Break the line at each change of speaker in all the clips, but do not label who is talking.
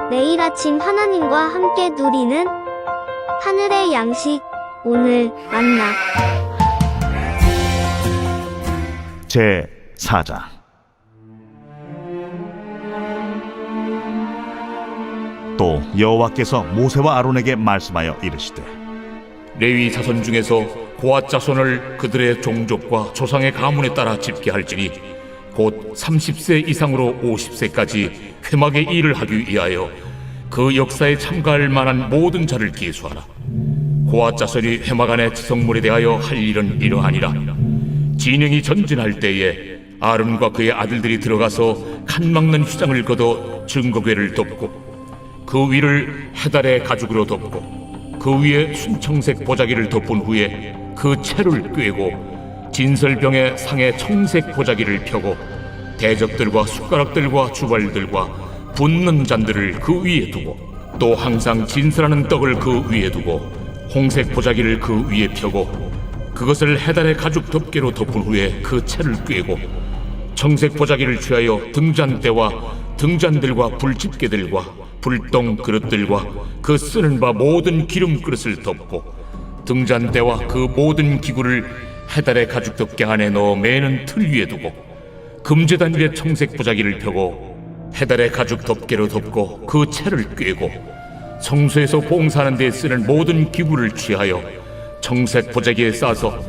매일 아침 하나님과 함께 누리는 하늘의 양식, 오늘 만나.
제 4장. 또 여호와께서 모세와 아론에게 말씀하여 이르시되,
레위 자손 중에서 고앗 자손을 그들의 종족과 조상의 가문에 따라 집계할지니 곧 30세 이상으로 50세까지 회막의 일을 하기 위하여 그 역사에 참가할 만한 모든 자를 계수하라. 고앗 자손이 회막 안의 지성물에 대하여 할 일은 이러하니라. 진영이 전진할 때에 아론과 그의 아들들이 들어가서 칸 막는 휘장을 걷어 증거궤를 덮고 그 위를 해달의 가죽으로 덮고 그 위에 순청색 보자기를 덮은 후에 그 채를 꿰고 진설병의 상에 청색 보자기를 펴고 대접들과 숟가락들과 주발들과 붓는 잔들을 그 위에 두고 또 항상 진설하는 떡을 그 위에 두고 홍색 보자기를 그 위에 펴고 그것을 해달의 가죽 덮개로 덮은 후에 그 채를 꿰고 청색 보자기를 취하여 등잔대와 등잔들과 불집게들과 불똥 그릇들과 그 쓰는 바 모든 기름 그릇을 덮고 등잔대와 그 모든 기구를 해달의 가죽 덮개 안에 넣어 매는 틀 위에 두고 금제단 위에 청색 보자기를 펴고 해달의 가죽 덮개로 덮고 그 채를 꿰고 성소에서 봉사하는 데 쓰는 모든 기구를 취하여 청색 보자기에 싸서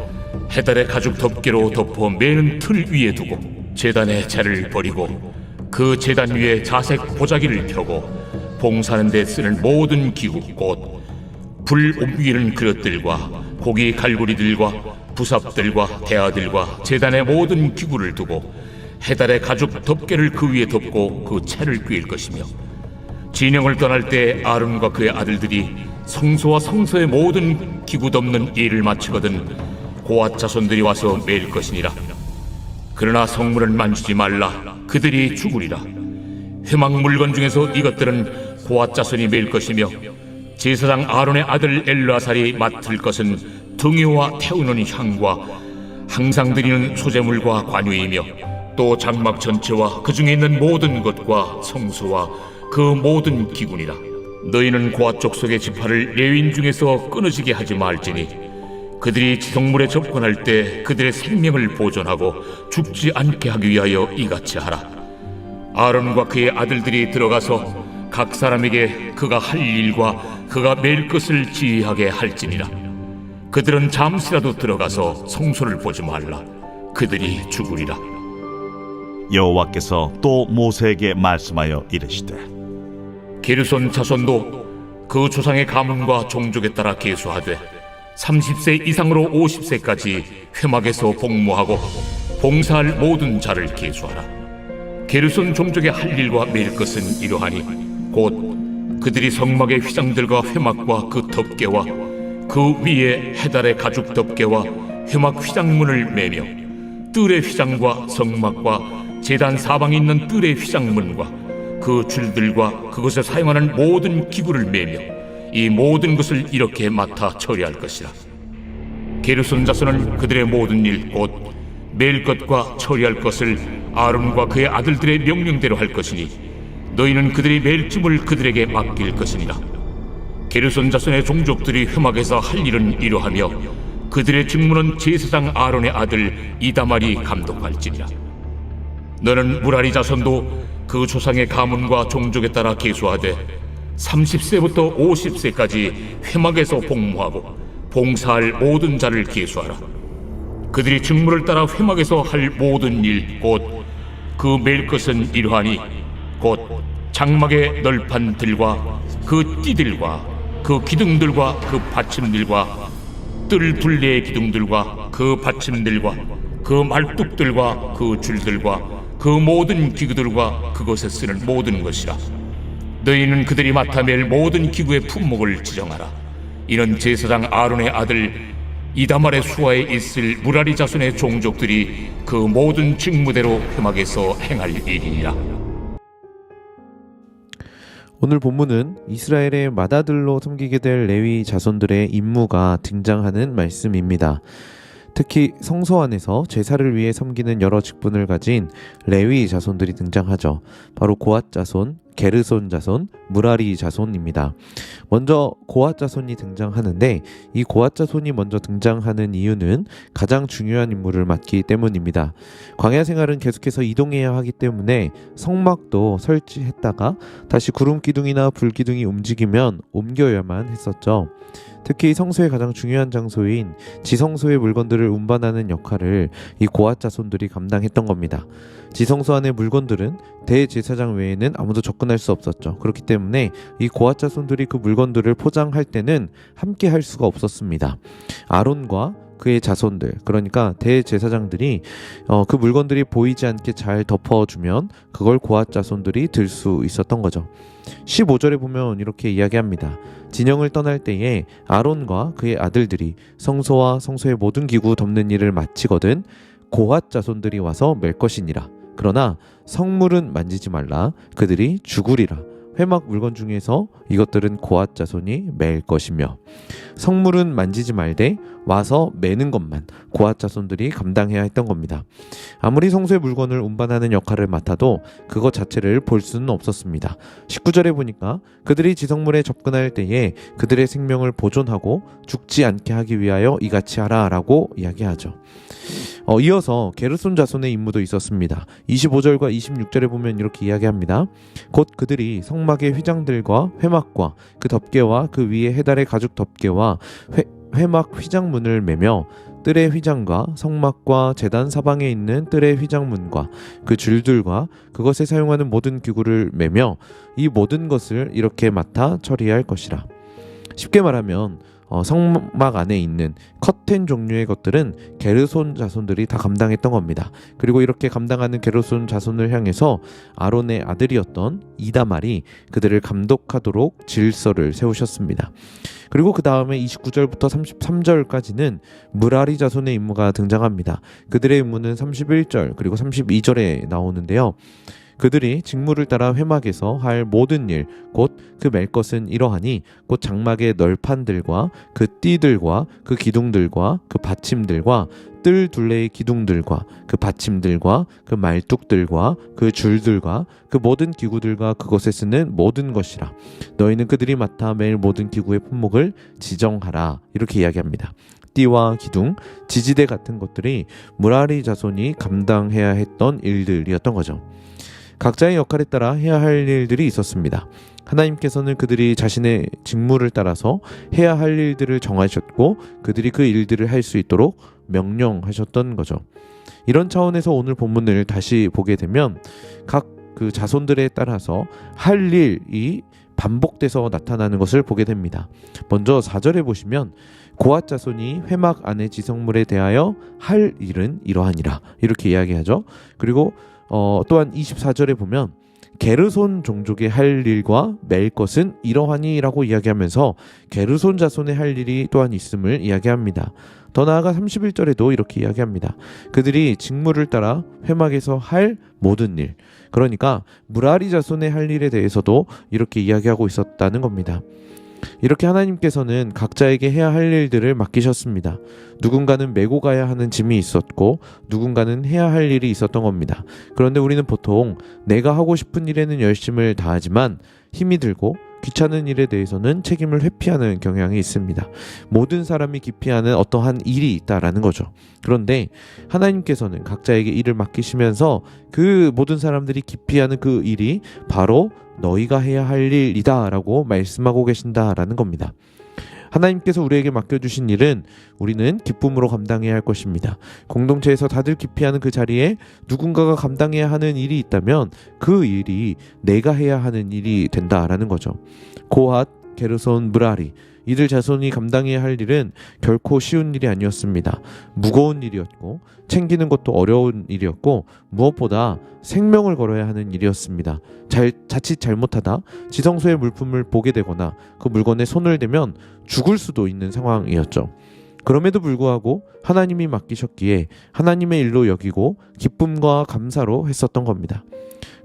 해달의 가죽 덮개로 덮어 매는 틀 위에 두고 제단의 채를 버리고 그 제단 위에 자색 보자기를 펴고 봉사하는 데 쓰는 모든 기구 곧 불 옮기는 그릇들과 고기 갈고리들과 부삽들과 대야들과 제단의 모든 기구를 두고 해달의 가죽 덮개를 그 위에 덮고 그 채를 꿰일 것이며 진영을 떠날 때 아론과 그의 아들들이 성소와 성소의 모든 기구 덮는 일을 마치거든 고앗 자손들이 와서 매일 것이니라. 그러나 성물은 만지지 말라. 그들이 죽으리라. 회막 물건 중에서 이것들은 고앗 자손이 매일 것이며 제사장 아론의 아들 엘르아살이 맡을 것은 등유와 태우는 향과 항상 드리는 소제물과 관유이며 또 장막 전체와 그 중에 있는 모든 것과 성소와 그 모든 기구니라. 너희는 고앗 족속의 지파를 레위인 중에서 끊어지게 하지 말지니 그들이 지성물에 접근할 때 그들의 생명을 보존하고 죽지 않게 하기 위하여 이같이 하라. 아론과 그의 아들들이 들어가서 각 사람에게 그가 할 일과 그가 맬 것을 지휘하게 할지니라. 그들은 잠시라도 들어가서 성소를 보지 말라. 그들이 죽으리라.
여호와께서 또 모세에게 말씀하여 이르시되,
게르손 자손도 그 조상의 가문과 종족에 따라 계수하되 30세 이상으로 50세까지 회막에서 복무하고 봉사할 모든 자를 계수하라. 게르손 종족의 할 일과 매일 것은 이러하니 곧 그들이 성막의 휘장들과 회막과 그 덮개와 그 위에 해달의 가죽 덮개와 회막 휘장문을 매며 뜰의 휘장과 성막과 제단 사방에 있는 뜰의 휘장문과 그 줄들과 그것에 사용하는 모든 기구를 매며 이 모든 것을 이렇게 맡아 처리할 것이라. 게르손 자손은 그들의 모든 일 곧 매일 것과 처리할 것을 아론과 그의 아들들의 명령대로 할 것이니 너희는 그들이 매일 짐을 그들에게 맡길 것이니라. 게르손 자손의 종족들이 회막에서 할 일은 이러하며 그들의 직무는 제사장 아론의 아들 이다말이 감독할지니라. 너는 무라리 자손도 그 조상의 가문과 종족에 따라 계수하되 30세부터 50세까지 회막에서 복무하고 봉사할 모든 자를 계수하라. 그들이 직무를 따라 회막에서 할 모든 일 곧 그 매일 것은 이러하니 곧 장막의 널판들과 그 띠들과 그 기둥들과 그 받침들과 뜰 둘레의 기둥들과 그 받침들과 그 말뚝들과 그 줄들과 그 모든 기구들과 그것에 쓰는 모든 것이라. 너희는 그들이 맡아 맬 모든 기구의 품목을 지정하라. 이는 제사장 아론의 아들 이다말의 수하에 있을 무라리 자손의 종족들이 그 모든 직무대로 회막에서 행할 일이니라.
오늘 본문은 이스라엘의 맏아들로 섬기게 될 레위 자손들의 임무가 등장하는 말씀입니다. 특히 성소 안에서 제사를 위해 섬기는 여러 직분을 가진 레위 자손들이 등장하죠. 바로 고앗 자손, 게르손 자손, 무라리 자손입니다. 먼저 고핫 자손이 등장하는데 이 고핫 자손이 먼저 등장하는 이유는 가장 중요한 임무를 맡기 때문입니다. 광야 생활은 계속해서 이동해야 하기 때문에 성막도 설치했다가 다시 구름 기둥이나 불 기둥이 움직이면 옮겨야만 했었죠. 특히 성소의 가장 중요한 장소인 지성소의 물건들을 운반하는 역할을 이 고핫 자손들이 감당했던 겁니다. 지성소 안의 물건들은 대제사장 외에는 아무도 접근할 수 없었죠. 그렇기 때문에 이 고핫 자손들이 그 물건들을 포장할 때는 함께 할 수가 없었습니다. 아론과 그의 자손들, 그러니까 대제사장들이 그 물건들이 보이지 않게 잘 덮어주면 그걸 고핫 자손들이 들 수 있었던 거죠. 15절에 보면 이렇게 이야기합니다. 진영을 떠날 때에 아론과 그의 아들들이 성소와 성소의 모든 기구 덮는 일을 마치거든 고핫 자손들이 와서 맬 것이니라. 그러나 성물은 만지지 말라. 그들이 죽으리라. 회막 물건 중에서 이것들은 고핫 자손이 맬 것이며, 성물은 만지지 말되 와서 매는 것만 고핫 자손들이 감당해야 했던 겁니다. 아무리 성소의 물건을 운반하는 역할을 맡아도 그것 자체를 볼 수는 없었습니다. 19절에 보니까 그들이 지성물에 접근할 때에 그들의 생명을 보존하고 죽지 않게 하기 위하여 이같이 하라 라고 이야기하죠. 이어서 게르손 자손의 임무도 있었습니다. 25절과 26절에 보면 이렇게 이야기합니다. 곧 그들이 성막의 휘장들과 회막과 그 덮개와 그 위에 해달의 가죽 덮개와 회막 휘장문을 매며 뜰의 휘장과 성막과 제단 사방에 있는 뜰의 휘장문과 그 줄들과 그것에 사용하는 모든 기구를 매며 이 모든 것을 이렇게 맡아 처리할 것이라. 쉽게 말하면 성막 안에 있는 커튼 종류의 것들은 게르손 자손들이 다 감당했던 겁니다. 그리고 이렇게 감당하는 게르손 자손을 향해서 아론의 아들이었던 이다말이 그들을 감독하도록 질서를 세우셨습니다. 그리고 그 다음에 29절부터 33절까지는 무라리 자손의 임무가 등장합니다. 그들의 임무는 31절 그리고 32절에 나오는데요. 그들이 직무를 따라 회막에서 할 모든 일, 곧 그 맬 것은 이러하니 곧 장막의 널판들과 그 띠들과 그 기둥들과 그 받침들과 뜰 둘레의 기둥들과 그 받침들과 그 말뚝들과 그 줄들과 그 모든 기구들과 그것에 쓰는 모든 것이라. 너희는 그들이 맡아 매일 모든 기구의 품목을 지정하라. 이렇게 이야기합니다. 띠와 기둥, 지지대 같은 것들이 무라리 자손이 감당해야 했던 일들이었던 거죠. 각자의 역할에 따라 해야 할 일들이 있었습니다. 하나님께서는 그들이 자신의 직무를 따라서 해야 할 일들을 정하셨고 그들이 그 일들을 할 수 있도록 명령하셨던 거죠. 이런 차원에서 오늘 본문을 다시 보게 되면 각 그 자손들에 따라서 할 일이 반복돼서 나타나는 것을 보게 됩니다. 먼저 4절에 보시면 고핫 자손이 회막 안의 지성물에 대하여 할 일은 이러하니라 이렇게 이야기하죠. 그리고 또한 24절에 보면 게르손 종족의 할 일과 맬 것은 이러하니 라고 이야기하면서 게르손 자손의 할 일이 또한 있음을 이야기합니다. 더 나아가 31절에도 이렇게 이야기합니다. 그들이 직무를 따라 회막에서 할 모든 일, 그러니까 무라리 자손의 할 일에 대해서도 이렇게 이야기하고 있었다는 겁니다. 이렇게 하나님께서는 각자에게 해야 할 일들을 맡기셨습니다. 누군가는 메고 가야 하는 짐이 있었고 누군가는 해야 할 일이 있었던 겁니다. 그런데 우리는 보통 내가 하고 싶은 일에는 열심을 다하지만 힘이 들고 귀찮은 일에 대해서는 책임을 회피하는 경향이 있습니다. 모든 사람이 기피하는 어떠한 일이 있다라는 거죠. 그런데 하나님께서는 각자에게 일을 맡기시면서 그 모든 사람들이 기피하는 그 일이 바로 너희가 해야 할 일이다 라고 말씀하고 계신다라는 겁니다. 하나님께서 우리에게 맡겨주신 일은 우리는 기쁨으로 감당해야 할 것입니다. 공동체에서 다들 기피하는 그 자리에 누군가가 감당해야 하는 일이 있다면 그 일이 내가 해야 하는 일이 된다라는 거죠. 고핫, 게르손, 무라리 이들 자손이 감당해야 할 일은 결코 쉬운 일이 아니었습니다. 무거운 일이었고 챙기는 것도 어려운 일이었고 무엇보다 생명을 걸어야 하는 일이었습니다. 자칫 잘못하다 지성소의 물품을 보게 되거나 그 물건에 손을 대면 죽을 수도 있는 상황이었죠. 그럼에도 불구하고 하나님이 맡기셨기에 하나님의 일로 여기고 기쁨과 감사로 했었던 겁니다.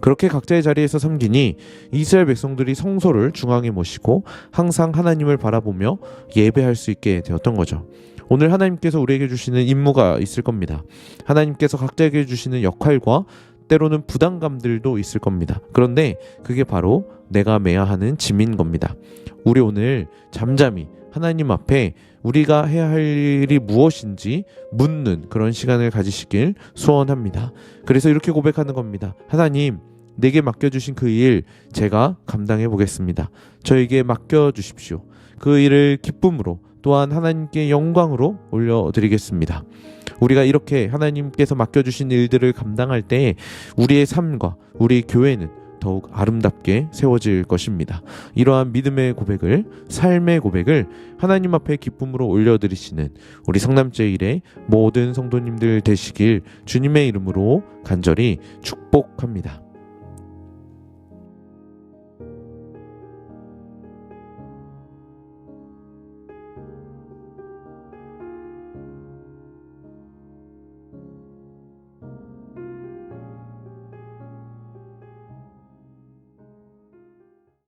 그렇게 각자의 자리에서 섬기니 이스라엘 백성들이 성소를 중앙에 모시고 항상 하나님을 바라보며 예배할 수 있게 되었던 거죠. 오늘 하나님께서 우리에게 주시는 임무가 있을 겁니다. 하나님께서 각자에게 주시는 역할과 때로는 부담감들도 있을 겁니다. 그런데 그게 바로 내가 매야 하는 짐인 겁니다. 우리 오늘 잠잠히 하나님 앞에 우리가 해야 할 일이 무엇인지 묻는 그런 시간을 가지시길 소원합니다. 그래서 이렇게 고백하는 겁니다. 하나님, 내게 맡겨주신 그 일 제가 감당해 보겠습니다. 저에게 맡겨주십시오. 그 일을 기쁨으로 또한 하나님께 영광으로 올려드리겠습니다. 우리가 이렇게 하나님께서 맡겨주신 일들을 감당할 때 우리의 삶과 우리 교회는 더욱 아름답게 세워질 것입니다. 이러한 믿음의 고백을, 삶의 고백을 하나님 앞에 기쁨으로 올려드리시는 우리 성남제일의 모든 성도님들 되시길 주님의 이름으로 간절히 축복합니다.